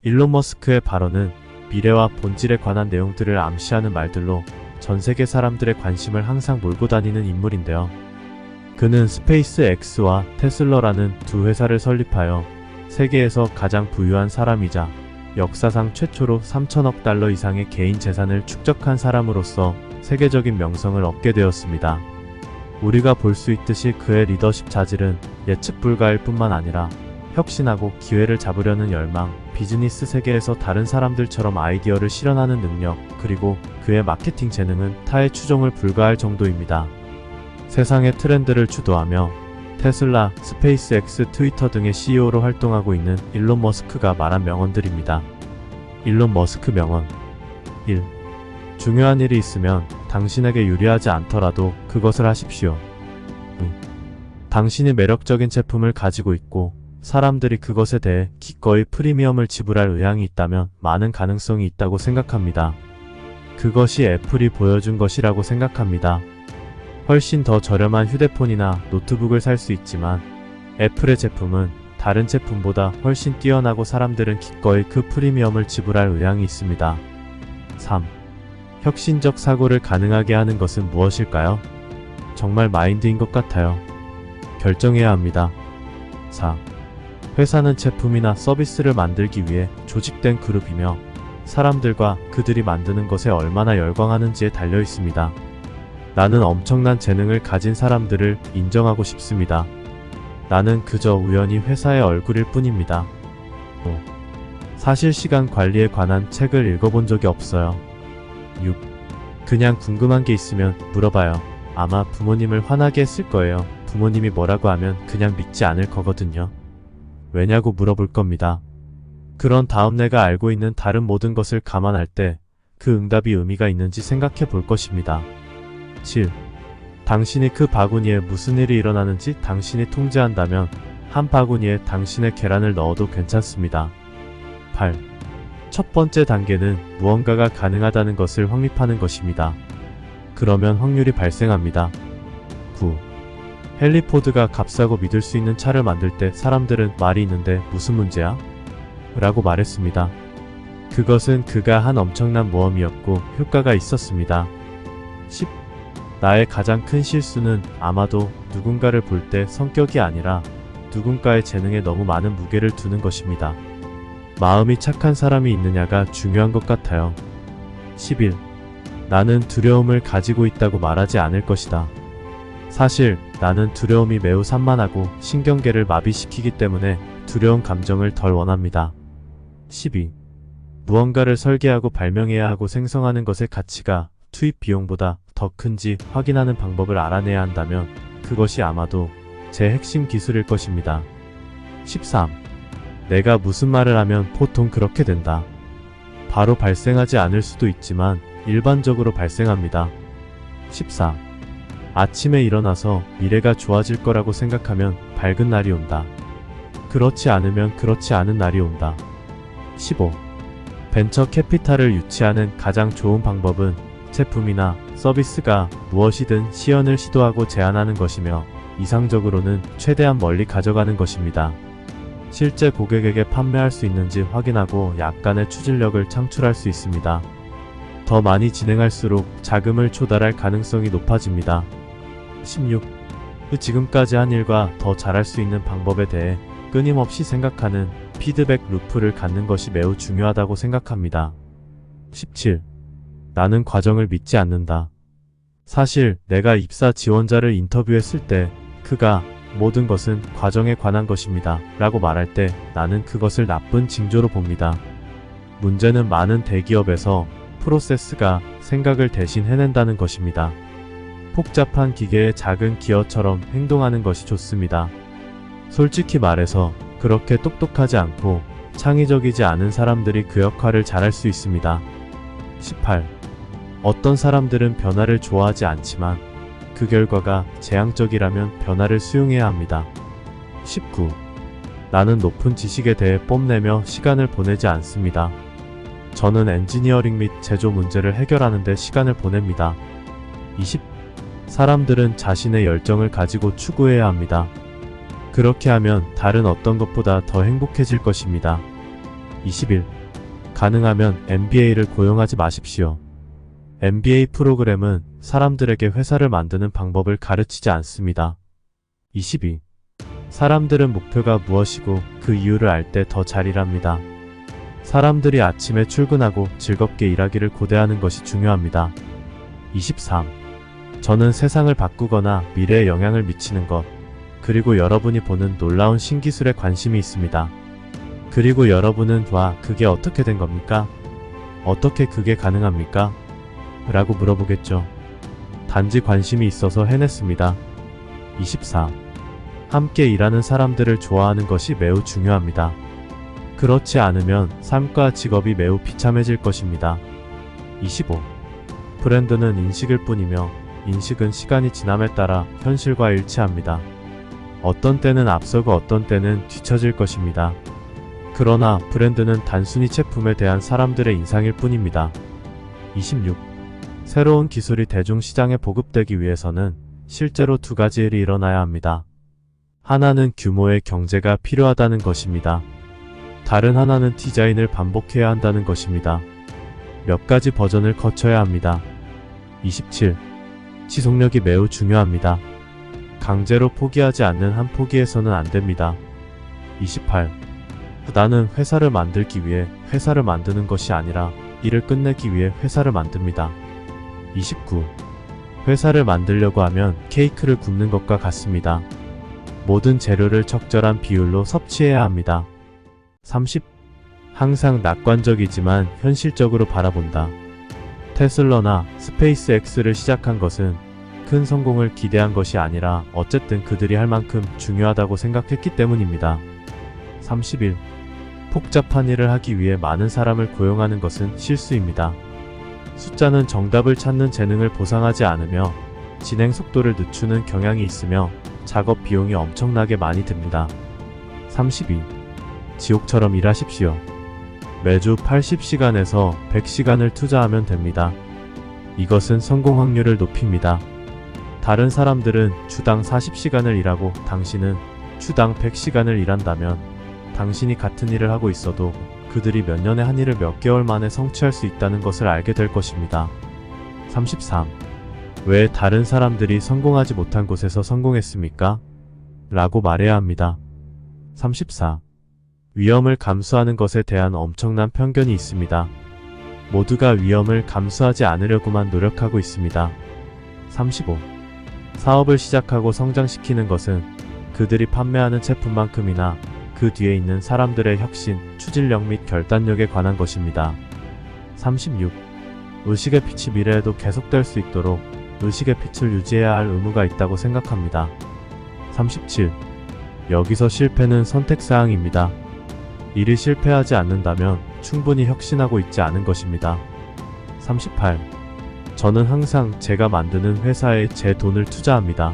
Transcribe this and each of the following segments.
일론 머스크의 발언은 미래와 본질에 관한 내용들을 암시하는 말들로 전 세계 사람들의 관심을 항상 몰고 다니는 인물인데요. 그는 스페이스 X와 테슬러라는 두 회사를 설립하여 세계에서 가장 부유한 사람이자 역사상 최초로 3천억 달러 이상의 개인 재산을 축적한 사람으로서 세계적인 명성을 얻게 되었습니다. 우리가 볼 수 있듯이 그의 리더십 자질은 예측 불가일 뿐만 아니라 혁신하고 기회를 잡으려는 열망, 비즈니스 세계에서 다른 사람들처럼 아이디어를 실현하는 능력, 그리고 그의 마케팅 재능은 타의 추종을 불가할 정도입니다. 세상의 트렌드를 주도하며 테슬라, 스페이스X, 트위터 등의 CEO로 활동하고 있는 일론 머스크가 말한 명언들입니다. 일론 머스크 명언 1. 중요한 일이 있으면 당신에게 유리하지 않더라도 그것을 하십시오. 2. 당신이 매력적인 제품을 가지고 있고 사람들이 그것에 대해 기꺼이 프리미엄을 지불할 의향이 있다면 많은 가능성이 있다고 생각합니다. 그것이 애플이 보여준 것이라고 생각합니다. 훨씬 더 저렴한 휴대폰이나 노트북을 살 수 있지만 애플의 제품은 다른 제품보다 훨씬 뛰어나고 사람들은 기꺼이 그 프리미엄을 지불할 의향이 있습니다. 3. 혁신적 사고를 가능하게 하는 것은 무엇일까요? 정말 마인드인 것 같아요. 결정해야 합니다. 4. 회사는 제품이나 서비스를 만들기 위해 조직된 그룹이며 사람들과 그들이 만드는 것에 얼마나 열광하는지에 달려 있습니다. 나는 엄청난 재능을 가진 사람들을 인정하고 싶습니다. 나는 그저 우연히 회사의 얼굴일 뿐입니다. 5. 사실 시간 관리에 관한 책을 읽어본 적이 없어요. 6. 그냥 궁금한 게 있으면 물어봐요. 아마 부모님을 화나게 했을 거예요. 부모님이 뭐라고 하면 그냥 믿지 않을 거거든요. 왜냐고 물어볼 겁니다. 그런 다음 내가 알고 있는 다른 모든 것을 감안할 때 그 응답이 의미가 있는지 생각해 볼 것입니다. 7. 당신이 그 바구니에 무슨 일이 일어나는지 당신이 통제한다면 한 바구니에 당신의 계란을 넣어도 괜찮습니다. 8. 첫 번째 단계는 무언가가 가능하다는 것을 확립하는 것입니다. 그러면 확률이 발생합니다. 9. 헨리 포드가 값싸고 믿을 수 있는 차를 만들 때 사람들은 말이 있는데 무슨 문제야? 라고 말했습니다. 그것은 그가 한 엄청난 모험이었고 효과가 있었습니다. 10. 나의 가장 큰 실수는 아마도 누군가를 볼 때 성격이 아니라 누군가의 재능에 너무 많은 무게를 두는 것입니다. 마음이 착한 사람이 있느냐가 중요한 것 같아요. 11. 나는 두려움을 가지고 있다고 말하지 않을 것이다. 사실 나는 두려움이 매우 산만하고 신경계를 마비시키기 때문에 두려운 감정을 덜 원합니다. 12. 무언가를 설계하고 발명해야 하고 생성하는 것의 가치가 투입 비용보다 더 큰지 확인하는 방법을 알아내야 한다면 그것이 아마도 제 핵심 기술일 것입니다. 13. 내가 무슨 말을 하면 보통 그렇게 된다. 바로 발생하지 않을 수도 있지만 일반적으로 발생합니다. 14. 아침에 일어나서 미래가 좋아질 거라고 생각하면 밝은 날이 온다. 그렇지 않으면 그렇지 않은 날이 온다. 15. 벤처 캐피탈을 유치하는 가장 좋은 방법은 제품이나 서비스가 무엇이든 시연을 시도하고 제안하는 것이며 이상적으로는 최대한 멀리 가져가는 것입니다. 실제 고객에게 판매할 수 있는지 확인하고 약간의 추진력을 창출할 수 있습니다. 더 많이 진행할수록 자금을 조달할 가능성이 높아집니다. 16. 지금까지 한 일과 더 잘할 수 있는 방법에 대해 끊임없이 생각하는 피드백 루프를 갖는 것이 매우 중요하다고 생각합니다. 17. 나는 과정을 믿지 않는다. 사실 내가 입사 지원자를 인터뷰했을 때 그가 모든 것은 과정에 관한 것입니다 라고 말할 때 나는 그것을 나쁜 징조로 봅니다. 문제는 많은 대기업에서 프로세스가 생각을 대신 해낸다는 것입니다. 복잡한 기계의 작은 기어처럼 행동하는 것이 좋습니다. 솔직히 말해서 그렇게 똑똑하지 않고 창의적이지 않은 사람들이 그 역할을 잘할 수 있습니다. 18. 어떤 사람들은 변화를 좋아하지 않지만 그 결과가 재앙적이라면 변화를 수용해야 합니다. 19. 나는 높은 지식에 대해 뽐내며 시간을 보내지 않습니다. 저는 엔지니어링 및 제조 문제를 해결하는 데 시간을 보냅니다. 20. 사람들은 자신의 열정을 가지고 추구해야 합니다. 그렇게 하면 다른 어떤 것보다 더 행복해질 것입니다. 21. 가능하면 MBA를 고용하지 마십시오. MBA 프로그램은 사람들에게 회사를 만드는 방법을 가르치지 않습니다. 22. 사람들은 목표가 무엇이고 그 이유를 알 때 더 잘 일합니다. 사람들이 아침에 출근하고 즐겁게 일하기를 고대하는 것이 중요합니다. 23. 저는 세상을 바꾸거나 미래에 영향을 미치는 것, 그리고 여러분이 보는 놀라운 신기술에 관심이 있습니다. 그리고 여러분은 와, 그게 어떻게 된 겁니까? 어떻게 그게 가능합니까? 라고 물어보겠죠. 단지 관심이 있어서 해냈습니다. 24. 함께 일하는 사람들을 좋아하는 것이 매우 중요합니다. 그렇지 않으면 삶과 직업이 매우 비참해질 것입니다. 25. 브랜드는 인식일 뿐이며 인식은 시간이 지남에 따라 현실과 일치합니다. 어떤 때는 앞서고 어떤 때는 뒤처질 것입니다. 그러나 브랜드는 단순히 제품에 대한 사람들의 인상일 뿐입니다. 26. 새로운 기술이 대중시장에 보급되기 위해서는 실제로 두 가지 일이 일어나야 합니다. 하나는 규모의 경제가 필요하다는 것입니다. 다른 하나는 디자인을 반복해야 한다는 것입니다. 몇 가지 버전을 거쳐야 합니다. 27. 지속력이 매우 중요합니다. 강제로 포기하지 않는 한 포기해서는 안 됩니다. 28. 나는 회사를 만들기 위해 회사를 만드는 것이 아니라 일을 끝내기 위해 회사를 만듭니다. 29. 회사를 만들려고 하면 케이크를 굽는 것과 같습니다. 모든 재료를 적절한 비율로 섭취해야 합니다. 30. 항상 낙관적이지만 현실적으로 바라본다. 테슬라나 스페이스X를 시작한 것은 큰 성공을 기대한 것이 아니라 어쨌든 그들이 할 만큼 중요하다고 생각했기 때문입니다. 31. 복잡한 일을 하기 위해 많은 사람을 고용하는 것은 실수입니다. 숫자는 정답을 찾는 재능을 보상하지 않으며 진행 속도를 늦추는 경향이 있으며 작업 비용이 엄청나게 많이 듭니다. 32. 지옥처럼 일하십시오. 매주 80시간에서 100시간을 투자하면 됩니다. 이것은 성공 확률을 높입니다. 다른 사람들은 주당 40시간을 일하고 당신은 주당 100시간을 일한다면 당신이 같은 일을 하고 있어도 그들이 몇 년에 한 일을 몇 개월 만에 성취할 수 있다는 것을 알게 될 것입니다. 33. 왜 다른 사람들이 성공하지 못한 곳에서 성공했습니까? 라고 말해야 합니다. 34. 위험을 감수하는 것에 대한 엄청난 편견이 있습니다. 모두가 위험을 감수하지 않으려고만 노력하고 있습니다. 35. 사업을 시작하고 성장시키는 것은 그들이 판매하는 제품만큼이나 그 뒤에 있는 사람들의 혁신, 추진력 및 결단력에 관한 것입니다. 36. 의식의 빛이 미래에도 계속될 수 있도록 의식의 빛을 유지해야 할 의무가 있다고 생각합니다. 37. 여기서 실패는 선택사항입니다. 일이 실패하지 않는다면 충분히 혁신하고 있지 않은 것입니다. 38. 저는 항상 제가 만드는 회사에 제 돈을 투자합니다.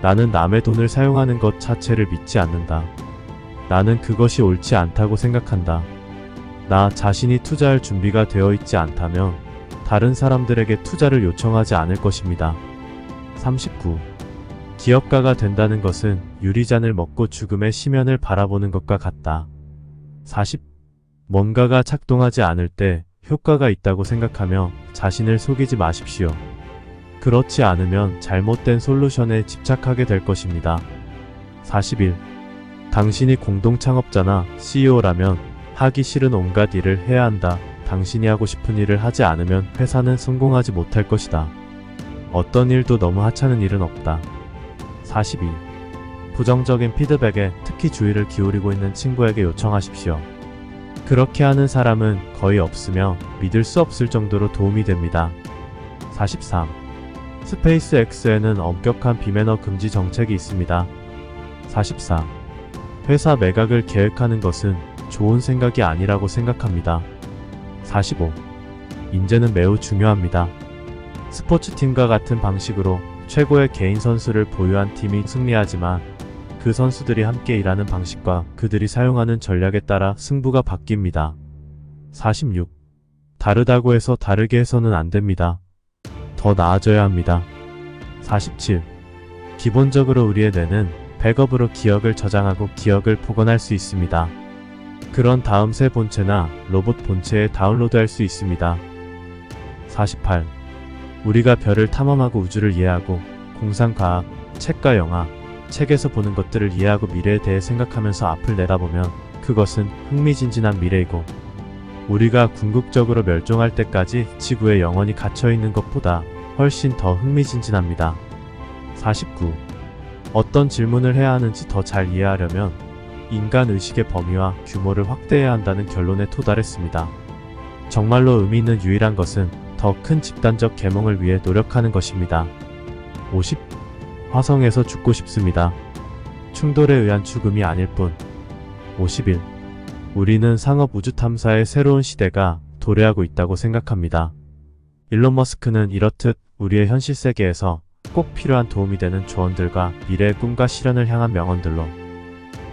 나는 남의 돈을 사용하는 것 자체를 믿지 않는다. 나는 그것이 옳지 않다고 생각한다. 나 자신이 투자할 준비가 되어 있지 않다면 다른 사람들에게 투자를 요청하지 않을 것입니다. 39. 기업가가 된다는 것은 유리잔을 먹고 죽음의 심연을 바라보는 것과 같다. 40. 뭔가가 작동하지 않을 때 효과가 있다고 생각하며 자신을 속이지 마십시오. 그렇지 않으면 잘못된 솔루션에 집착하게 될 것입니다. 41. 당신이 공동창업자나 CEO라면 하기 싫은 온갖 일을 해야 한다. 당신이 하고 싶은 일을 하지 않으면 회사는 성공하지 못할 것이다. 어떤 일도 너무 하찮은 일은 없다. 42. 부정적인 피드백에 특히 주의를 기울이고 있는 친구에게 요청하십시오. 그렇게 하는 사람은 거의 없으며 믿을 수 없을 정도로 도움이 됩니다. 43. 스페이스X에는 엄격한 비매너 금지 정책이 있습니다. 44. 회사 매각을 계획하는 것은 좋은 생각이 아니라고 생각합니다. 45. 인재는 매우 중요합니다. 스포츠팀과 같은 방식으로 최고의 개인 선수를 보유한 팀이 승리하지만 그 선수들이 함께 일하는 방식과 그들이 사용하는 전략에 따라 승부가 바뀝니다. 46. 다르다고 해서 다르게 해서는 안 됩니다. 더 나아져야 합니다. 47. 기본적으로 우리의 뇌는 백업으로 기억을 저장하고 기억을 복원할 수 있습니다. 그런 다음 새 본체나 로봇 본체에 다운로드할 수 있습니다. 48. 우리가 별을 탐험하고 우주를 이해하고 공상과학, 책과 영화, 책에서 보는 것들을 이해하고 미래에 대해 생각하면서 앞을 내다보면 그것은 흥미진진한 미래이고 우리가 궁극적으로 멸종할 때까지 지구에 영원히 갇혀있는 것보다 훨씬 더 흥미진진합니다. 49. 어떤 질문을 해야 하는지 더 잘 이해하려면 인간 의식의 범위와 규모를 확대해야 한다는 결론에 도달했습니다. 정말로 의미 있는 유일한 것은 더 큰 집단적 계몽을 위해 노력하는 것입니다. 50. 화성에서 죽고 싶습니다. 충돌에 의한 죽음이 아닐 뿐. 51. 우리는 상업 우주 탐사의 새로운 시대가 도래하고 있다고 생각합니다. 일론 머스크는 이렇듯 우리의 현실 세계에서 꼭 필요한 도움이 되는 조언들과 미래의 꿈과 실현을 향한 명언들로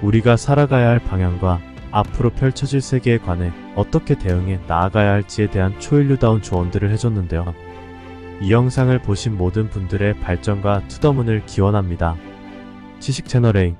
우리가 살아가야 할 방향과 앞으로 펼쳐질 세계에 관해 어떻게 대응해 나아가야 할지에 대한 초인류다운 조언들을 해줬는데요. 이 영상을 보신 모든 분들의 발전과 투더문을 기원합니다. 지식 채널A